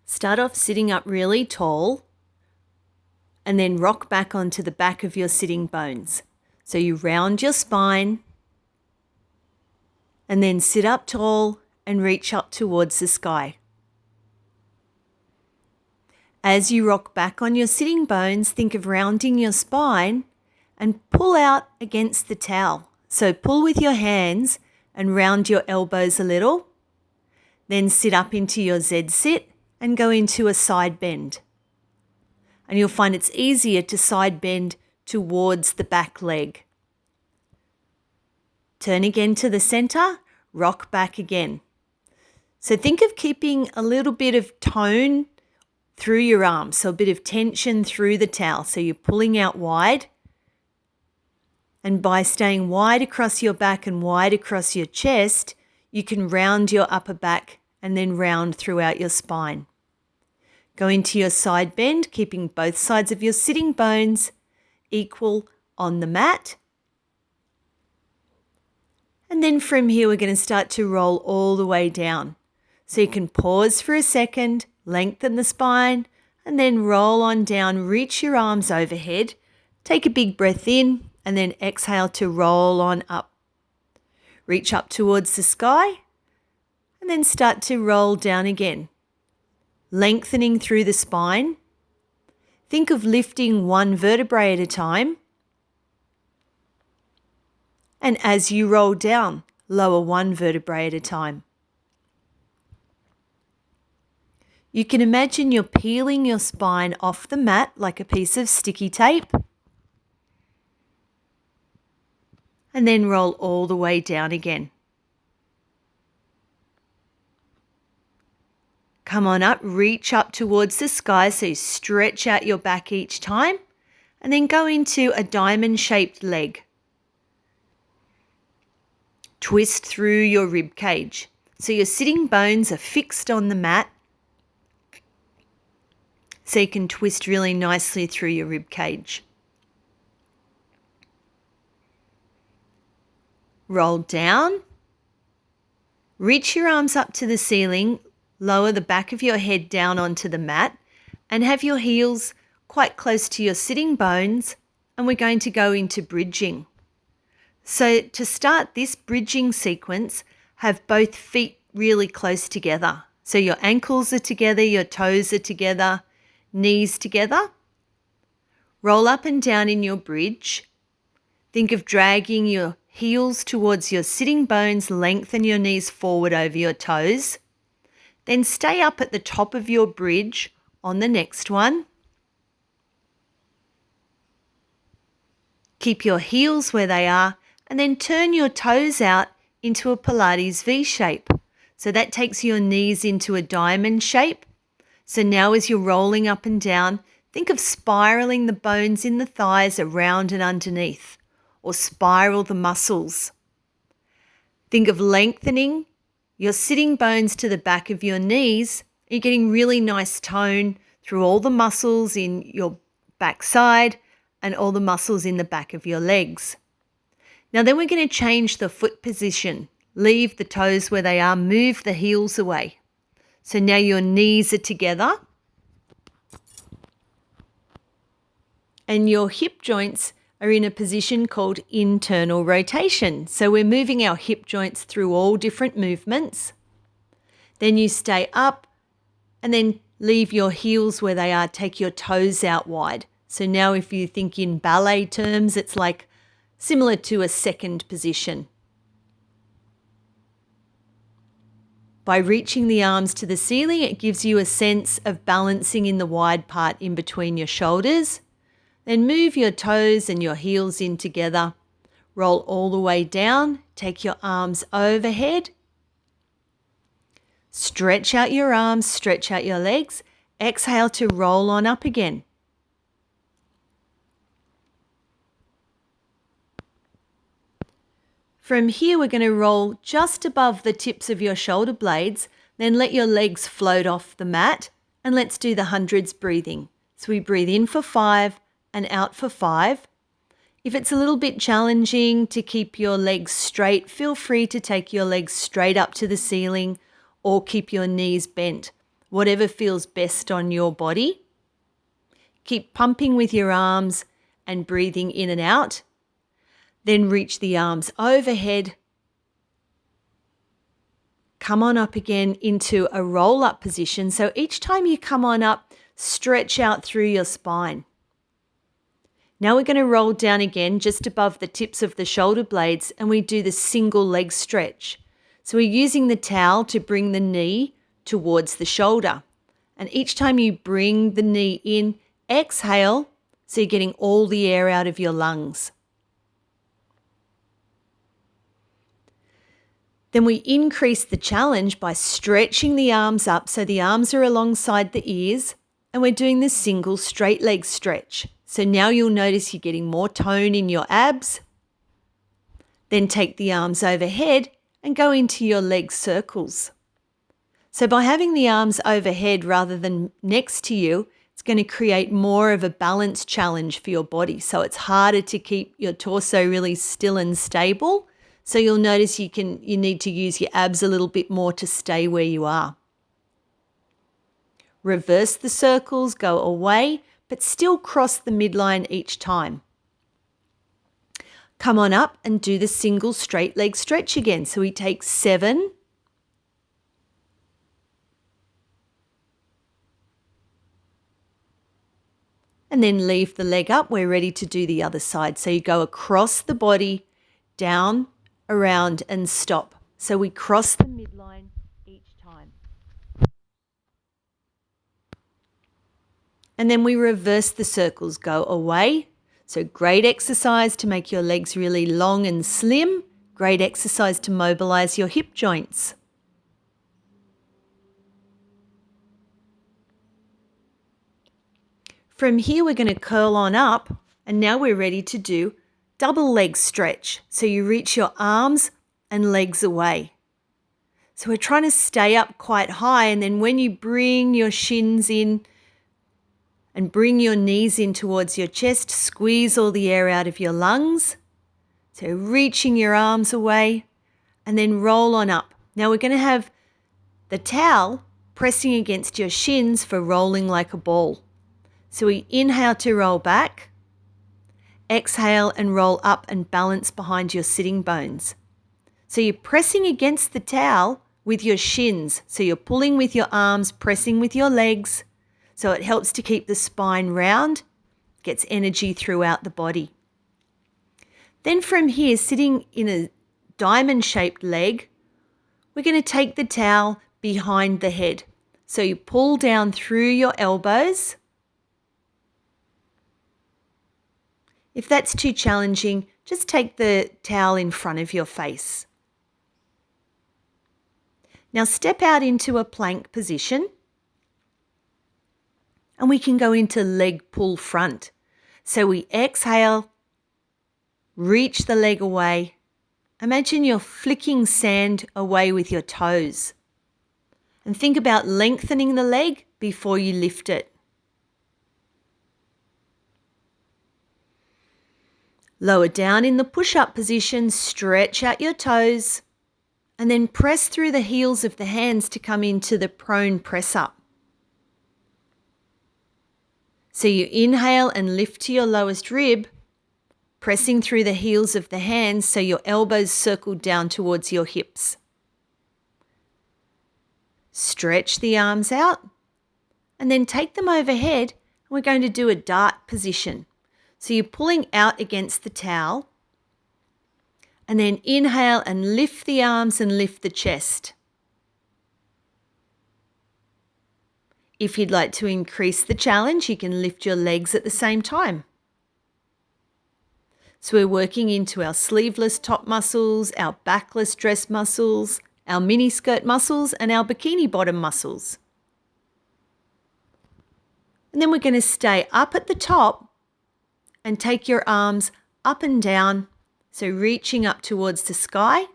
Start off sitting up really tall and then rock back onto the back of your sitting bones. So you round your spine and then sit up tall and reach up towards the sky. As you rock back on your sitting bones, think of rounding your spine and pull out against the towel. So pull with your hands and round your elbows a little. Then sit up into your Z sit and go into a side bend. And you'll find it's easier to side bend towards the back leg. Turn again to the center, rock back again. So think of keeping a little bit of tone through your arms, so a bit of tension through the towel. So you're pulling out wide. And by staying wide across your back and wide across your chest, you can round your upper back and then round throughout your spine. Go into your side bend, keeping both sides of your sitting bones equal on the mat. And then from here, we're going to start to roll all the way down. So you can pause for a second, lengthen the spine, and then roll on down, reach your arms overhead, take a big breath in, and then exhale to roll on up. Reach up towards the sky, and then start to roll down again. Lengthening through the spine. Think of lifting one vertebrae at a time. And as you roll down, lower one vertebrae at a time. You can imagine you're peeling your spine off the mat like a piece of sticky tape. And then roll all the way down again. Come on up, reach up towards the sky, so you stretch out your back each time, and then go into a diamond-shaped leg. Twist through your rib cage. So your sitting bones are fixed on the mat, so you can twist really nicely through your rib cage. Roll down. Reach your arms up to the ceiling. Lower the back of your head down onto the mat and have your heels quite close to your sitting bones, and we're going to go into bridging. So to start this bridging sequence, have both feet really close together. So your ankles are together, your toes are together, knees together. Roll up and down in your bridge. Think of dragging your heels towards your sitting bones, lengthen your knees forward over your toes. Then stay up at the top of your bridge on the next one. Keep your heels where they are and then turn your toes out into a Pilates V shape. So that takes your knees into a diamond shape. So now as you're rolling up and down, think of spiraling the bones in the thighs around and underneath, or spiral the muscles. Think of lengthening your sitting bones to the back of your knees. You're getting really nice tone through all the muscles in your backside and all the muscles in the back of your legs. Now then we're going to change the foot position. Leave the toes where they are, move the heels away. So now your knees are together and your hip joints are in a position called internal rotation. So we're moving our hip joints through all different movements. Then you stay up and then leave your heels where they are. Take your toes out wide. So now if you think in ballet terms, it's like similar to a second position. By reaching the arms to the ceiling, it gives you a sense of balancing in the wide part in between your shoulders. Then move your toes and your heels in together. Roll all the way down. Take your arms overhead. Stretch out your arms, stretch out your legs. Exhale to roll on up again. From here, we're going to roll just above the tips of your shoulder blades. Then let your legs float off the mat. And let's do the hundreds breathing. So we breathe in for 5. And out for 5. If it's a little bit challenging to keep your legs straight, feel free to take your legs straight up to the ceiling or keep your knees bent. whatever feels best on your body. Keep pumping with your arms and breathing in and out. Then reach the arms overhead. Come on up again into a roll-up position. So each time you come on up, stretch out through your spine. Now we're going to roll down again just above the tips of the shoulder blades, and we do the single leg stretch. So we're using the towel to bring the knee towards the shoulder. And each time you bring the knee in, exhale, so you're getting all the air out of your lungs. Then we increase the challenge by stretching the arms up so the arms are alongside the ears, and we're doing the single straight leg stretch. So now you'll notice you're getting more tone in your abs. Then take the arms overhead and go into your leg circles. So by having the arms overhead rather than next to you, it's going to create more of a balance challenge for your body. So it's harder to keep your torso really still and stable. So you'll notice you need to use your abs a little bit more to stay where you are. Reverse the circles, go away, but still cross the midline each time. Come on up and do the single straight leg stretch again. So we take 7, and then leave the leg up. We're ready to do the other side. So you go across the body, down, around, and stop. So we cross the midline each time. And then we reverse the circles, go away. So great exercise to make your legs really long and slim. Great exercise to mobilize your hip joints. From here, we're going to curl on up, and now we're ready to do double leg stretch. So you reach your arms and legs away. So we're trying to stay up quite high, and then when you bring your shins in and bring your knees in towards your chest, squeeze all the air out of your lungs. So reaching your arms away and then roll on up. Now we're going to have the towel pressing against your shins for rolling like a ball. So we inhale to roll back, exhale and roll up and balance behind your sitting bones. So you're pressing against the towel with your shins. So you're pulling with your arms, pressing with your legs. So it helps to keep the spine round, gets energy throughout the body. Then from here, sitting in a diamond-shaped leg, we're going to take the towel behind the head. So you pull down through your elbows. If that's too challenging, just take the towel in front of your face. Now step out into a plank position. And we can go into leg pull front. So we exhale, reach the leg away. Imagine you're flicking sand away with your toes. And think about lengthening the leg before you lift it. Lower down in the push-up position, stretch out your toes, and then press through the heels of the hands to come into the prone press-up. So you inhale and lift to your lowest rib, pressing through the heels of the hands so your elbows circle down towards your hips. Stretch the arms out and then take them overhead. We're going to do a dart position. So you're pulling out against the towel and then inhale and lift the arms and lift the chest. If you'd like to increase the challenge, you can lift your legs at the same time. So we're working into our sleeveless top muscles, our backless dress muscles, our mini skirt muscles, and our bikini bottom muscles. And then we're going to stay up at the top and take your arms up and down, so reaching up towards the sky.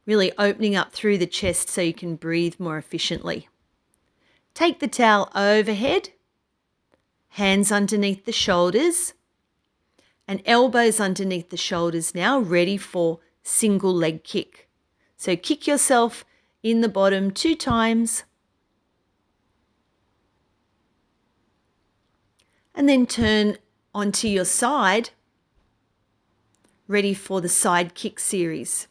Really opening up through the chest so you can breathe more efficiently. Take the towel overhead, hands underneath the shoulders, and elbows underneath the shoulders now, ready for single leg kick. So kick yourself in the bottom 2 times. And then turn onto your side, ready for the Sidekick series.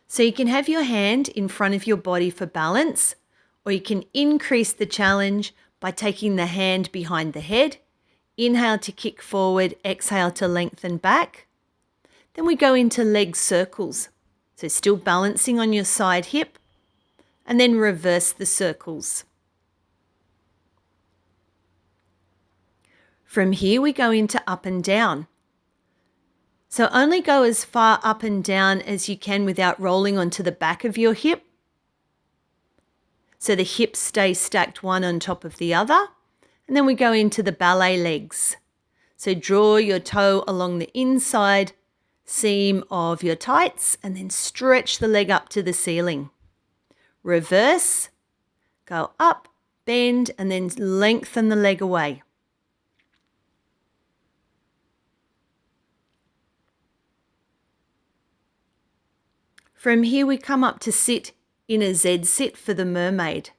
So you can have your hand in front of your body for balance, or you can increase the challenge by taking the hand behind the head. Inhale to kick forward, exhale to lengthen back. Then we go into leg circles. So still balancing on your side hip, and then reverse the circles. From here we go into up and down. So only go as far up and down as you can without rolling onto the back of your hip. So the hips stay stacked one on top of the other. And then we go into the ballet legs. So draw your toe along the inside seam of your tights and then stretch the leg up to the ceiling. Reverse, go up, bend, and then lengthen the leg away. From here we come up to sit in a Z sit for the mermaid.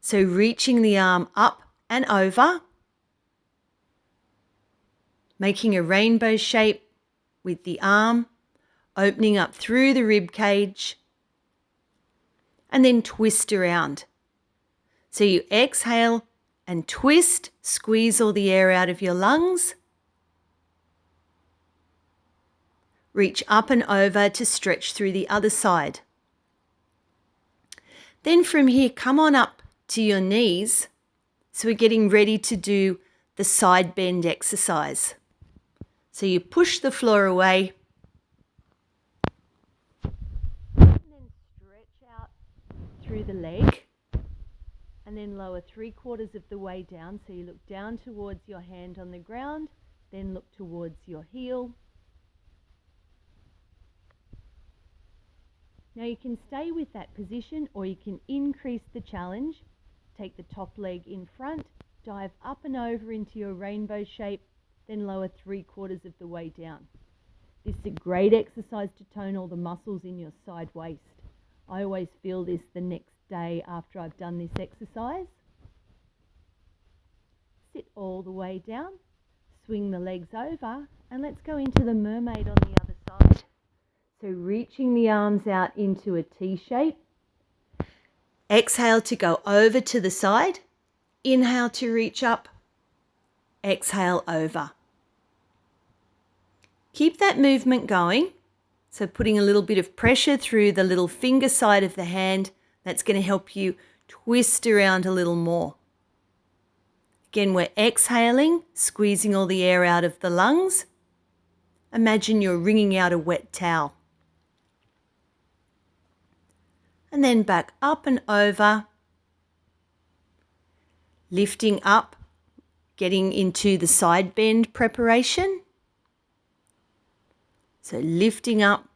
So reaching the arm up and over, making a rainbow shape with the arm, opening up through the rib cage, and then twist around. So you exhale and twist, squeeze all the air out of your lungs. Reach up and over to stretch through the other side. Then from here, come on up to your knees. So we're getting ready to do the side bend exercise. So you push the floor away. And then stretch out through the leg. And then lower 3/4 of the way down. So you look down towards your hand on the ground, then look towards your heel. Now you can stay with that position, or you can increase the challenge. Take the top leg in front, dive up and over into your rainbow shape, then lower 3/4 of the way down. This is a great exercise to tone all the muscles in your side waist. I always feel this the next day after I've done this exercise. Sit all the way down, swing the legs over, and let's go into the mermaid on the other side. So reaching the arms out into a T shape. Exhale to go over to the side. Inhale to reach up. Exhale over. Keep that movement going. So putting a little bit of pressure through the little finger side of the hand. That's going to help you twist around a little more. Again, we're exhaling, squeezing all the air out of the lungs. Imagine you're wringing out a wet towel. And then back up and over, lifting up, getting into the side bend preparation. So lifting up,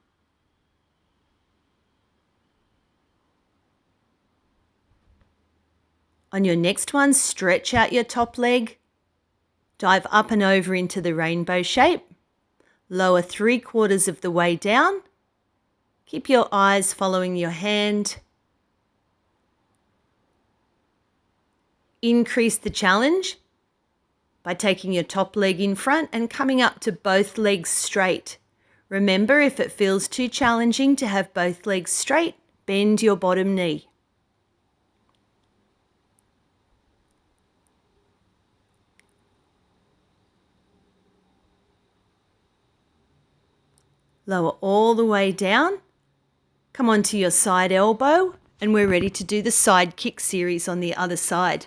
on your next one, stretch out your top leg, dive up and over into the rainbow shape, lower 3/4 of the way down. Keep your eyes following your hand. Increase the challenge by taking your top leg in front and coming up to both legs straight. Remember, if it feels too challenging to have both legs straight, bend your bottom knee. Lower all the way down. Come onto your side elbow, and we're ready to do the Sidekick series on the other side.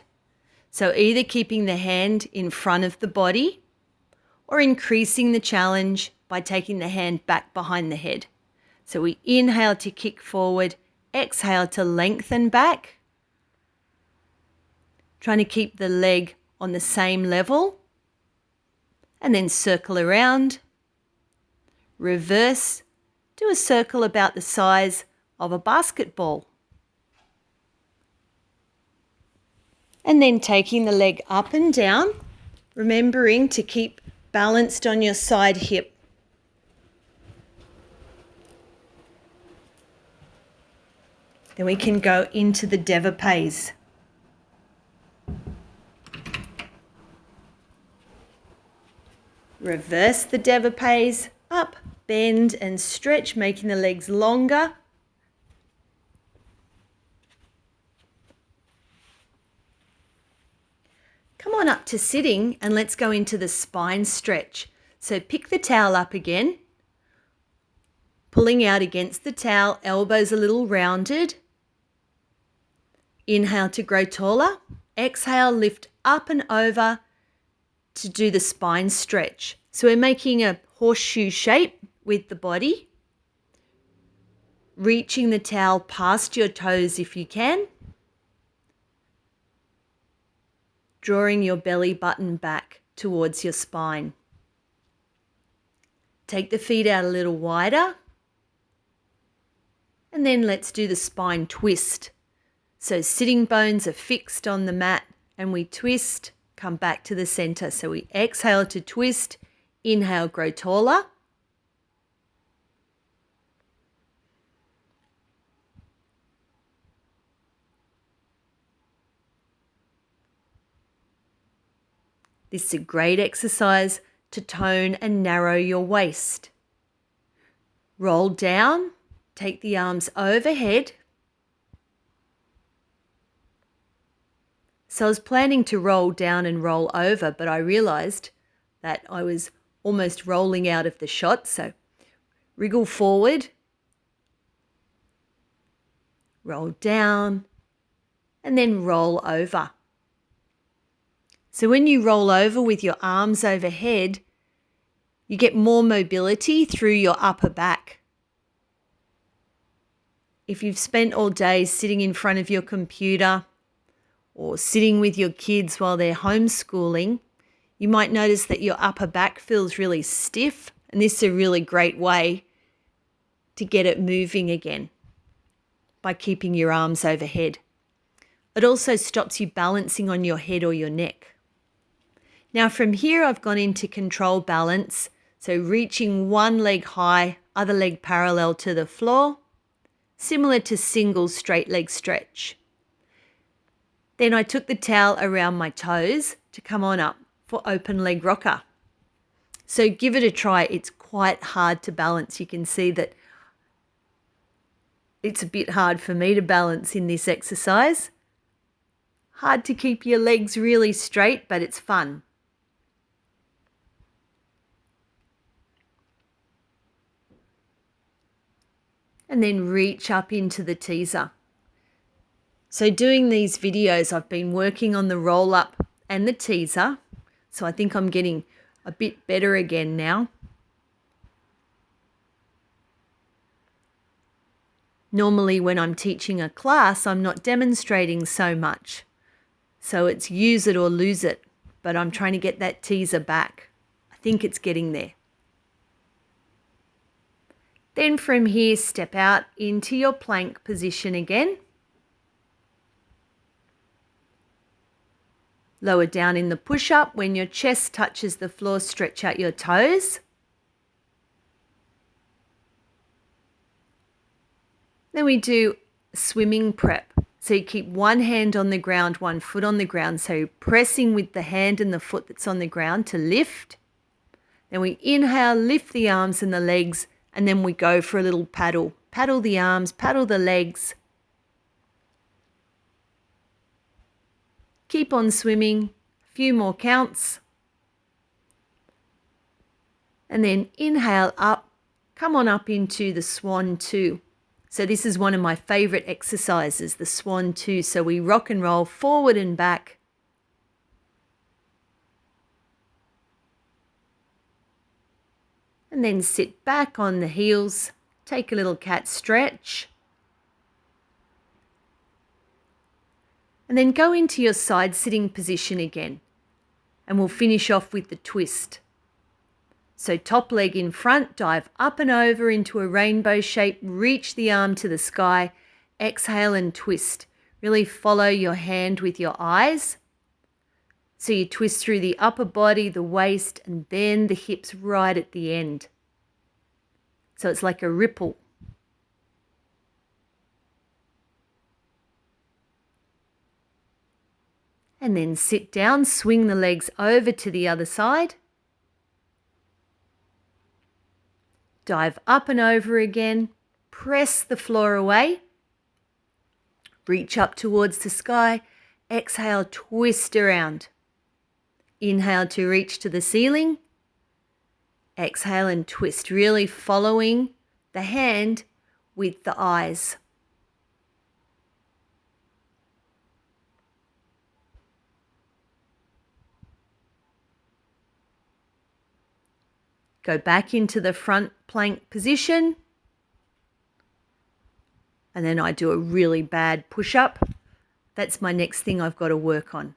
So either keeping the hand in front of the body or increasing the challenge by taking the hand back behind the head. So we inhale to kick forward, exhale to lengthen back. Trying to keep the leg on the same level. And then circle around. Reverse. Do a circle about the size of a basketball. And then taking the leg up and down, remembering to keep balanced on your side hip. Then we can go into the développés. Reverse the développés, up, bend and stretch, making the legs longer. Come on up to sitting and let's go into the spine stretch. So pick the towel up again, pulling out against the towel, elbows a little rounded. Inhale to grow taller. Exhale, lift up and over to do the spine stretch. So we're making a horseshoe shape with the body, reaching the towel past your toes if you can, drawing your belly button back towards your spine. Take the feet out a little wider, and then let's do the spine twist. So sitting bones are fixed on the mat and we twist, come back to the center. So we exhale to twist, inhale, grow taller. This is a great exercise to tone and narrow your waist. Roll down, take the arms overhead. So I was planning to roll down and roll over, but I realized that I was almost rolling out of the shot. So wriggle forward, roll down, and then roll over. So when you roll over with your arms overhead, you get more mobility through your upper back. If you've spent all day sitting in front of your computer or sitting with your kids while they're homeschooling, you might notice that your upper back feels really stiff, and this is a really great way to get it moving again by keeping your arms overhead. It also stops you balancing on your head or your neck. Now from here I've gone into control balance, so reaching one leg high, other leg parallel to the floor, similar to single straight leg stretch. Then I took the towel around my toes to come on up for open leg rocker. So give it a try. It's quite hard to balance. You can see that it's a bit hard for me to balance in this exercise. Hard to keep your legs really straight, but it's fun. And then reach up into the teaser. So doing these videos, I've been working on the roll up and the teaser. So I think I'm getting a bit better again now. Normally when I'm teaching a class, I'm not demonstrating so much. So it's use it or lose it, but I'm trying to get that teaser back. I think it's getting there. Then from here, step out into your plank position again. Lower down in the push-up. When your chest touches the floor, stretch out your toes. Then we do swimming prep. So you keep one hand on the ground, one foot on the ground. So pressing with the hand and the foot that's on the ground to lift. Then we inhale, lift the arms and the legs, and then we go for a little paddle. Paddle the arms, paddle the legs. Keep on swimming, a few more counts. And then inhale up, come on up into the swan 2. So this is one of my favorite exercises, the swan 2. So we rock and roll forward and back. And then sit back on the heels, take a little cat stretch. And then go into your side sitting position again. And we'll finish off with the twist. So top leg in front, dive up and over into a rainbow shape, reach the arm to the sky, exhale and twist. Really follow your hand with your eyes. So you twist through the upper body, the waist, and bend the hips right at the end. So it's like a ripple. And then sit down, swing the legs over to the other side. Dive up and over again. Press the floor away. Reach up towards the sky. Exhale, twist around. Inhale to reach to the ceiling. Exhale and twist, really following the hand with the eyes. Go back into the front plank position. And then I do a really bad push-up. That's my next thing I've got to work on.